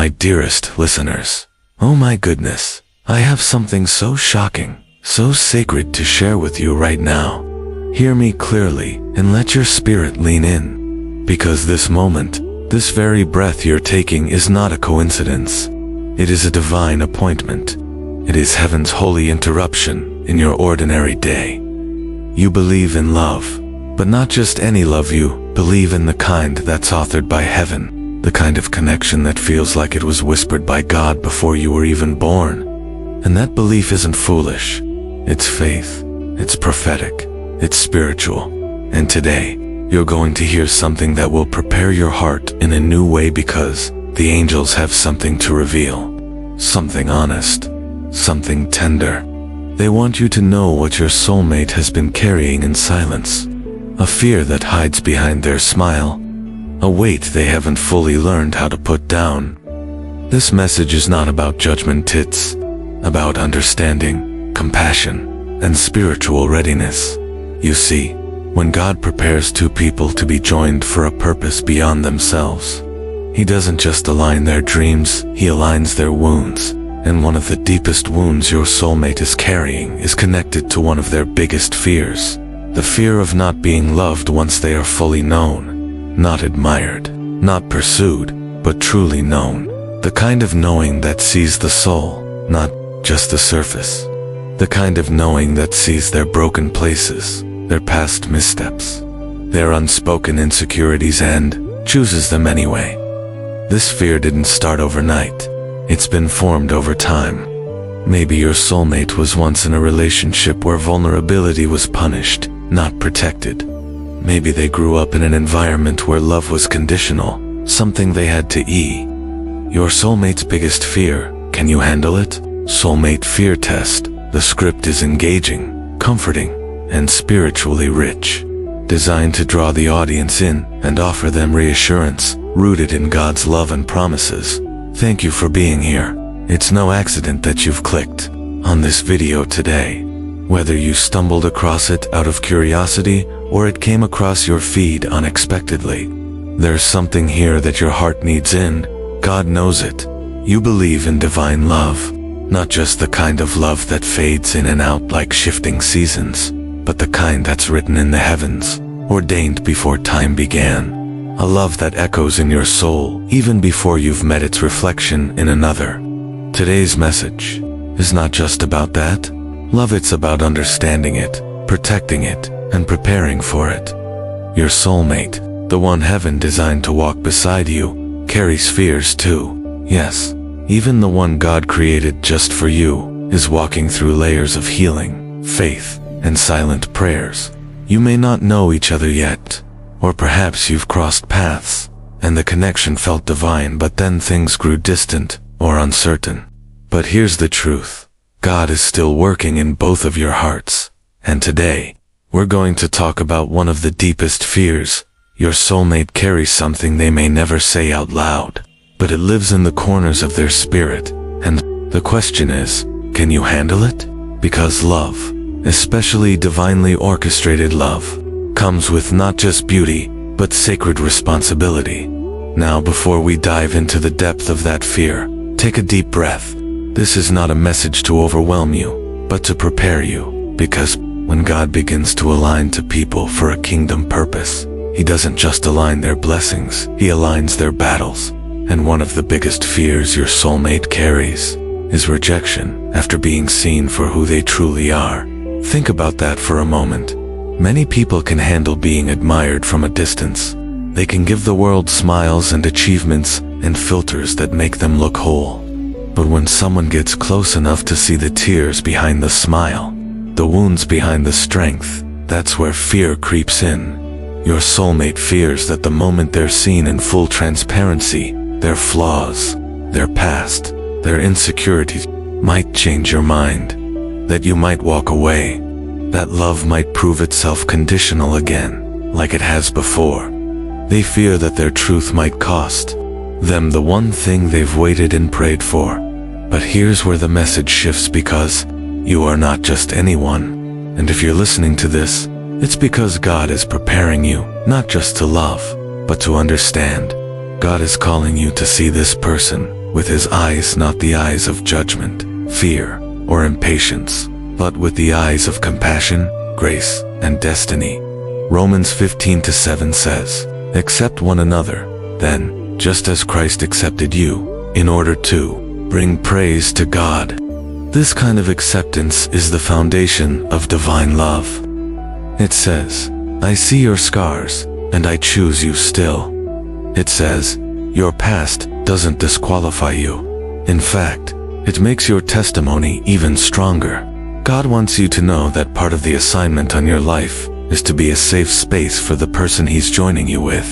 my dearest listeners. Oh my goodness, I have something so shocking, so sacred to share with you right now. Hear me clearly and let your spirit lean in. Because this moment, this very breath you're taking is not a coincidence. It is a divine appointment. It is heaven's holy interruption in your ordinary day. You believe in love, but not just any love. You believe in the kind that's authored by heaven, the kind of connection that feels like it was whispered by God before you were even born. And that belief isn't foolish. It's faith, it's prophetic, it's spiritual. And today, you're going to hear something that will prepare your heart in a new way, because the angels have something to reveal. Something honest, something tender. They want you to know what your soulmate has been carrying in silence. A fear that hides behind their smile. A weight they haven't fully learned how to put down. This message is not about judgment, it's about understanding, compassion, and spiritual readiness. You see, when God prepares two people to be joined for a purpose beyond themselves, He doesn't just align their dreams, He aligns their wounds. And one of the deepest wounds your soulmate is carrying is connected to one of their biggest fears. The fear of not being loved once they are fully known. Not admired, not pursued, but truly known. The kind of knowing that sees the soul, not just the surface. The kind of knowing that sees their broken places, their past missteps, their unspoken insecurities, and chooses them anyway. This fear didn't start overnight. It's been formed over time. Maybe your soulmate was once in a relationship where vulnerability was punished, not protected. Maybe they grew up in an environment where love was conditional, something they had to earn. Your soulmate's biggest fear, can you handle it? Soulmate fear test. The script is engaging, comforting, and spiritually rich. Designed to draw the audience in and offer them reassurance, rooted in God's love and promises. Thank you for being here. It's no accident that you've clicked on this video today. Whether you stumbled across it out of curiosity or it came across your feed unexpectedly, there's something here that your heart needs in. God knows it. You believe in divine love, not just the kind of love that fades in and out like shifting seasons, but the kind that's written in the heavens, ordained before time began. A love that echoes in your soul even before you've met its reflection in another. Today's message is not just about that. Love, it's about understanding it, protecting it, and preparing for it. Your soulmate, the one heaven designed to walk beside you, carries fears too. Yes, even the one God created just for you is walking through layers of healing, faith, and silent prayers. You may not know each other yet, or perhaps you've crossed paths, and the connection felt divine, but then things grew distant or uncertain. But here's the truth. God is still working in both of your hearts. And today, we're going to talk about one of the deepest fears. Your soulmate carries something they may never say out loud, but it lives in the corners of their spirit. And the question is, can you handle it? Because love, especially divinely orchestrated love, comes with not just beauty, but sacred responsibility. Now, before we dive into the depth of that fear, take a deep breath. This is not a message to overwhelm you, but to prepare you. Because when God begins to align to people for a kingdom purpose, He doesn't just align their blessings, He aligns their battles. And one of the biggest fears your soulmate carries is rejection after being seen for who they truly are. Think about that for a moment. Many people can handle being admired from a distance. They can give the world smiles and achievements and filters that make them look whole. But when someone gets close enough to see the tears behind the smile, the wounds behind the strength, that's where fear creeps in. Your soulmate fears that the moment they're seen in full transparency, their flaws, their past, their insecurities might change your mind. That you might walk away. That love might prove itself conditional again, like it has before. They fear that their truth might cost them the one thing they've waited and prayed for. But here's where the message shifts, because you are not just anyone. And if you're listening to this, it's because God is preparing you, not just to love, but to understand. God is calling you to see this person, with his eyes not the eyes of judgment, fear, or impatience, but with the eyes of compassion, grace, and destiny. Romans 15:7 says, "Accept one another, then, just as Christ accepted you, in order to bring praise to God." This kind of acceptance is the foundation of divine love. It says, "I see your scars, and I choose you still." It says, "Your past doesn't disqualify you. In fact, it makes your testimony even stronger." God wants you to know that part of the assignment on your life is to be a safe space for the person He's joining you with.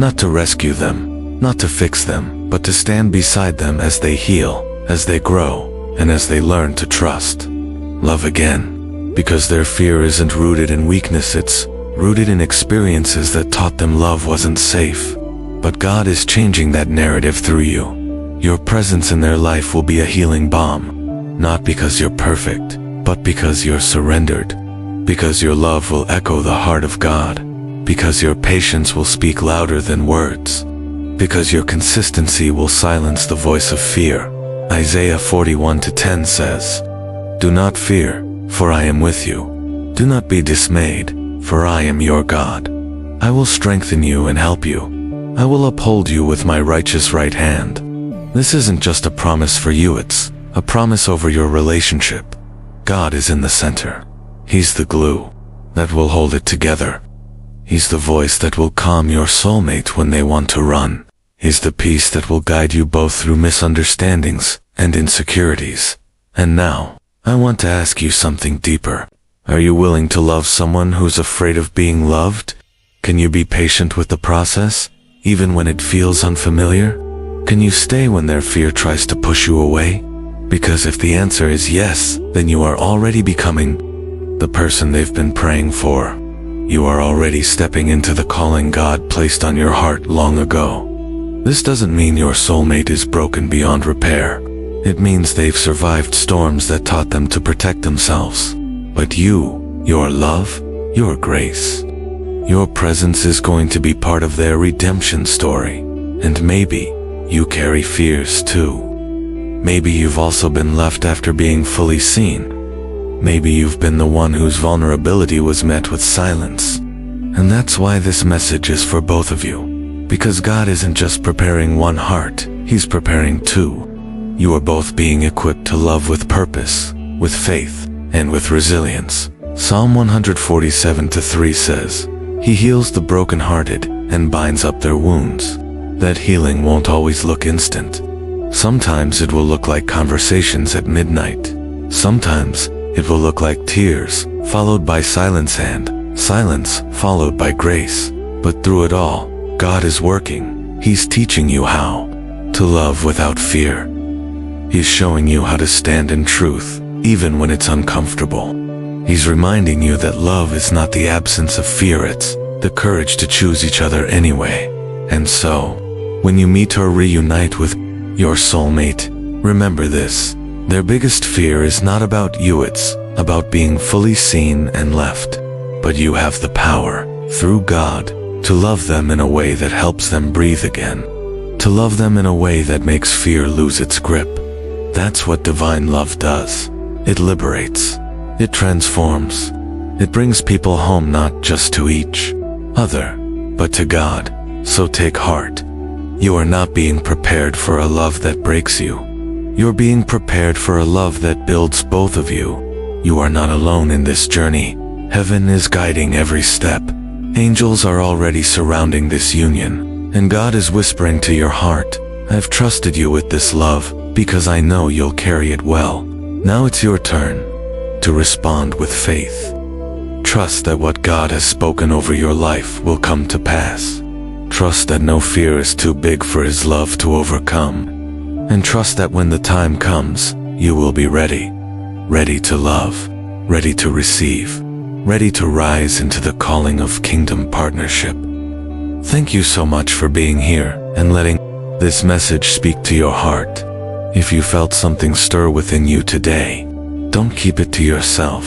Not to rescue them, not to fix them, but to stand beside them as they heal, as they grow, and as they learn to trust. Love again, because their fear isn't rooted in weakness, it's rooted in experiences that taught them love wasn't safe. But God is changing that narrative through you. Your presence in their life will be a healing balm, not because you're perfect, but because you're surrendered. Because your love will echo the heart of God. Because your patience will speak louder than words. Because your consistency will silence the voice of fear. Isaiah 41:10 says, "Do not fear, for I am with you. Do not be dismayed, for I am your God. I will strengthen you and help you. I will uphold you with my righteous right hand." This isn't just a promise for you, it's a promise over your relationship. God is in the center. He's the glue that will hold it together. He's the voice that will calm your soulmate when they want to run. He's the peace that will guide you both through misunderstandings and insecurities. And now, I want to ask you something deeper. Are you willing to love someone who's afraid of being loved? Can you be patient with the process, even when it feels unfamiliar? Can you stay when their fear tries to push you away? Because if the answer is yes, then you are already becoming the person they've been praying for. You are already stepping into the calling God placed on your heart long ago. This doesn't mean your soulmate is broken beyond repair. It means they've survived storms that taught them to protect themselves. But you, your love, your grace, your presence is going to be part of their redemption story. And maybe you carry fears too. Maybe you've also been left after being fully seen. Maybe you've been the one whose vulnerability was met with silence. And that's why this message is for both of you. Because God isn't just preparing one heart, He's preparing two. You are both being equipped to love with purpose, with faith, and with resilience. Psalm 147:3 says, "He heals the brokenhearted and binds up their wounds." That healing won't always look instant. Sometimes it will look like conversations at midnight. Sometimes it will look like tears, followed by silence, and silence followed by grace. But through it all, God is working. He's teaching you how to love without fear. He's showing you how to stand in truth, even when it's uncomfortable. He's reminding you that love is not the absence of fear, it's the courage to choose each other anyway. And so, when you meet or reunite with your soulmate, remember this. Their biggest fear is not about you, it's about being fully seen and left. But you have the power, through God, to love them in a way that helps them breathe again. To love them in a way that makes fear lose its grip. That's what divine love does. It liberates. It transforms. It brings people home, not just to each other, but to God. So take heart. You are not being prepared for a love that breaks you. You're being prepared for a love that builds both of you. You are not alone in this journey. Heaven is guiding every step. Angels are already surrounding this union. And God is whispering to your heart, "I've trusted you with this love, because I know you'll carry it well." Now it's your turn to respond with faith. Trust that what God has spoken over your life will come to pass. Trust that no fear is too big for His love to overcome. And trust that when the time comes, you will be ready. Ready to love, ready to receive, ready to rise into the calling of kingdom partnership. Thank you so much for being here and letting this message speak to your heart. If you felt something stir within you today, don't keep it to yourself.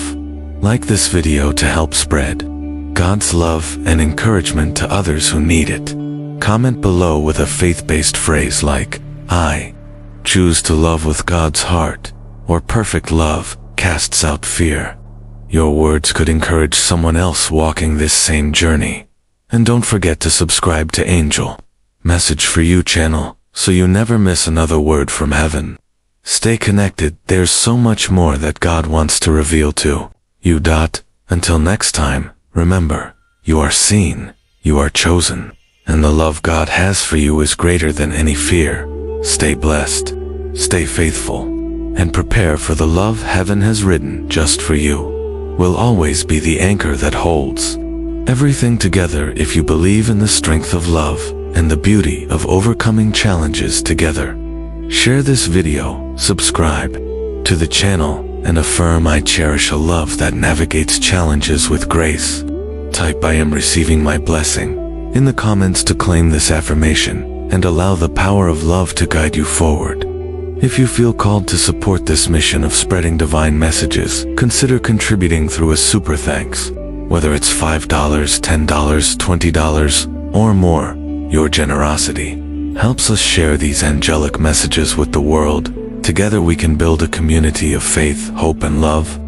Like this video to help spread God's love and encouragement to others who need it. Comment below with a faith-based phrase like, "I choose to love with God's heart, or perfect love, casts out fear. Your words could encourage someone else walking this same journey. And don't forget to subscribe to Angel Message for You channel, so you never miss another word from heaven. Stay connected, there's so much more that God wants to reveal to you. Until next time, remember, you are seen, you are chosen, and the love God has for you is greater than any fear. Stay blessed, stay faithful, and prepare for the love heaven has written just for you. Will always be the anchor that holds everything together if you believe in the strength of love and the beauty of overcoming challenges together. Share this video, subscribe to the channel, and affirm I cherish a love that navigates challenges with grace. Type I am receiving my blessing in the comments to claim this affirmation and allow the power of love to guide you forward. If you feel called to support this mission of spreading divine messages, consider contributing through a super thanks. Whether it's $5, $10, $20, or more, your generosity helps us share these angelic messages with the world. Together we can build a community of faith, hope, and love.